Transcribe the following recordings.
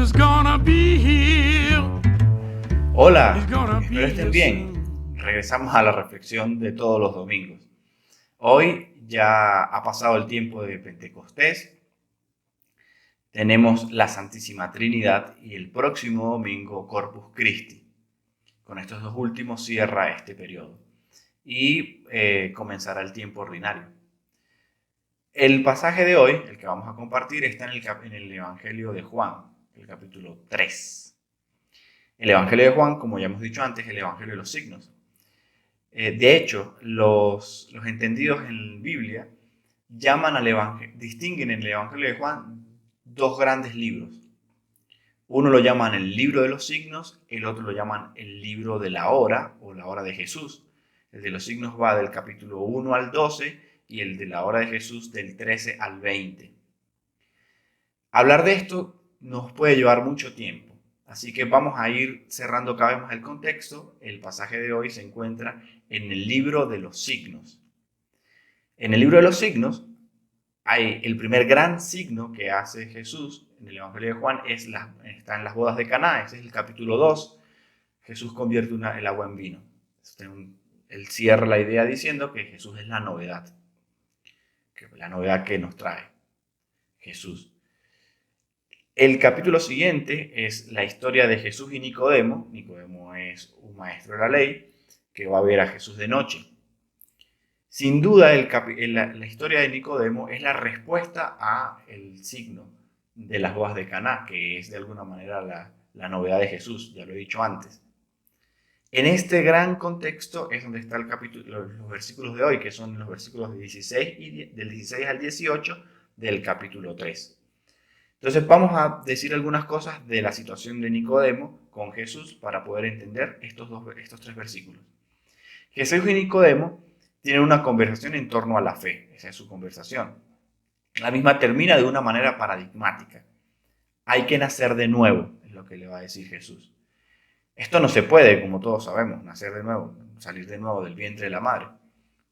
is gonna be here. Hola, He's gonna espero be estén here bien. soon. Regresamos a la reflexión de todos los domingos. Hoy ya ha pasado el tiempo de Pentecostés. Tenemos la Santísima Trinidad y el próximo domingo Corpus Christi. Con estos dos últimos cierra este periodo y comenzará el tiempo ordinario. El pasaje de hoy, el que vamos a compartir, está en el Evangelio de Juan, el capítulo 3. El Evangelio de Juan, como ya hemos dicho antes, es el Evangelio de los signos. De hecho, los entendidos en Biblia llaman distinguen en el Evangelio de Juan dos grandes libros. Uno lo llaman el libro de los signos, el otro lo llaman el libro de la hora o la hora de Jesús. El de los signos va del capítulo 1 al 12 y el de la hora de Jesús del 13 al 20. Hablar de esto nos puede llevar mucho tiempo, así que vamos a ir cerrando cada vez más el contexto. El pasaje de hoy se encuentra en el libro de los signos. En el libro de los signos hay el primer gran signo que hace Jesús en el Evangelio de Juan, está en las bodas de Caná. Ese es el capítulo 2. Jesús convierte el agua en vino. Él cierra la idea diciendo que Jesús es la novedad que nos trae Jesús. El capítulo siguiente es la historia de Jesús y Nicodemo. Nicodemo es un maestro de la ley que va a ver a Jesús de noche. Sin duda, la historia de Nicodemo es la respuesta al signo de las bodas de Caná, que es de alguna manera la novedad de Jesús, ya lo he dicho antes. En este gran contexto es donde está los versículos de hoy, que son los versículos del 16 al 18 del capítulo 3. Entonces vamos a decir algunas cosas de la situación de Nicodemo con Jesús para poder entender estos tres versículos. Jesús y Nicodemo tienen una conversación en torno a la fe. Esa es su conversación. La misma termina de una manera paradigmática. Hay que nacer de nuevo, es lo que le va a decir Jesús. Esto no se puede, como todos sabemos, nacer de nuevo, salir de nuevo del vientre de la madre.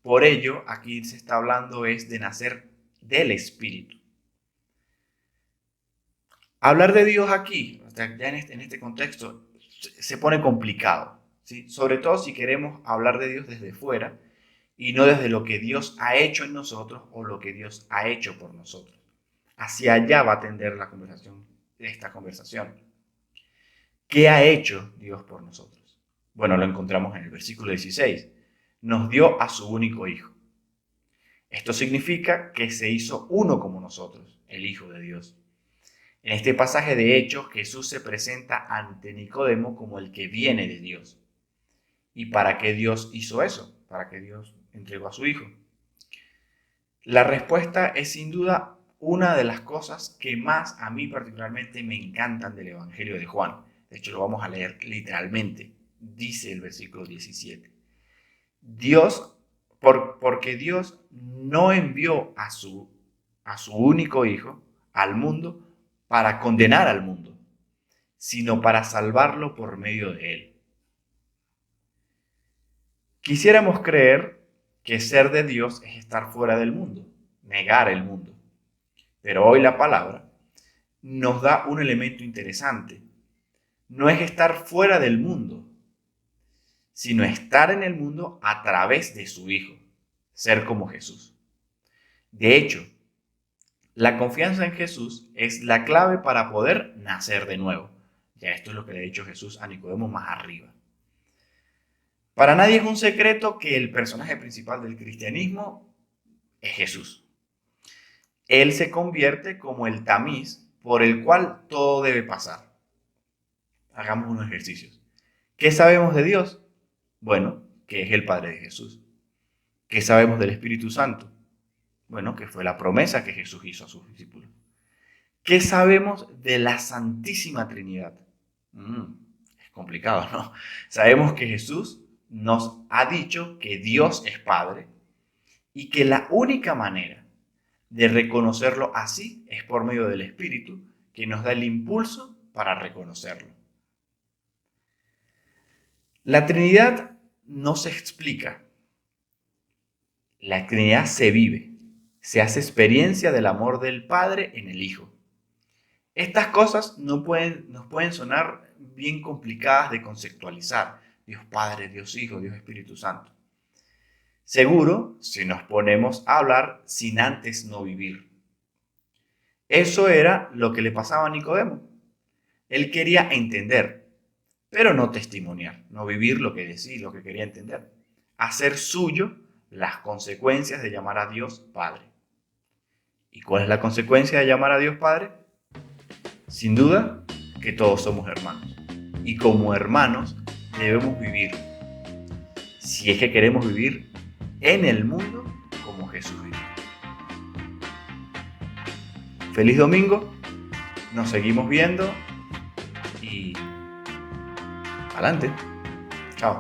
Por ello, aquí se está hablando es de nacer del Espíritu. Hablar de Dios aquí, ya en este contexto, se pone complicado, ¿sí? Sobre todo si queremos hablar de Dios desde fuera y no desde lo que Dios ha hecho en nosotros o lo que Dios ha hecho por nosotros. Hacia allá va a tender esta conversación. ¿Qué ha hecho Dios por nosotros? Bueno, lo encontramos en el versículo 16. Nos dio a su único Hijo. Esto significa que se hizo uno como nosotros, el Hijo de Dios. En este pasaje de Hechos, Jesús se presenta ante Nicodemo como el que viene de Dios. ¿Y para qué Dios hizo eso? ¿Para qué Dios entregó a su Hijo? La respuesta es sin duda una de las cosas que más a mí particularmente me encantan del Evangelio de Juan. De hecho, lo vamos a leer literalmente. Dice el versículo 17. Porque Dios no envió a su único Hijo al mundo para condenar al mundo, sino para salvarlo por medio de él. Quisiéramos creer que ser de Dios es estar fuera del mundo, negar el mundo. Pero hoy la palabra nos da un elemento interesante. No es estar fuera del mundo, sino estar en el mundo a través de su Hijo, ser como Jesús. De hecho, la confianza en Jesús es la clave para poder nacer de nuevo. Ya esto es lo que le ha dicho Jesús a Nicodemo más arriba. Para nadie es un secreto que el personaje principal del cristianismo es Jesús. Él se convierte como el tamiz por el cual todo debe pasar. Hagamos unos ejercicios. ¿Qué sabemos de Dios? Bueno, que es el Padre de Jesús. ¿Qué sabemos del Espíritu Santo? Bueno, que fue la promesa que Jesús hizo a sus discípulos. ¿Qué sabemos de la Santísima Trinidad? Es complicado, ¿no? Sabemos que Jesús nos ha dicho que Dios es Padre y que la única manera de reconocerlo así es por medio del Espíritu, que nos da el impulso para reconocerlo. La Trinidad no se explica. La Trinidad se vive. Se hace experiencia del amor del Padre en el Hijo. Estas cosas nos pueden sonar bien complicadas de conceptualizar. Dios Padre, Dios Hijo, Dios Espíritu Santo. Seguro si nos ponemos a hablar sin antes no vivir. Eso era lo que le pasaba a Nicodemo. Él quería entender, pero no testimoniar, no vivir lo que decía, lo que quería entender. Hacer suyo las consecuencias de llamar a Dios Padre. ¿Y cuál es la consecuencia de llamar a Dios Padre? Sin duda, que todos somos hermanos. Y como hermanos debemos vivir, si es que queremos vivir en el mundo como Jesús vivió. Feliz domingo, nos seguimos viendo y adelante. Chao.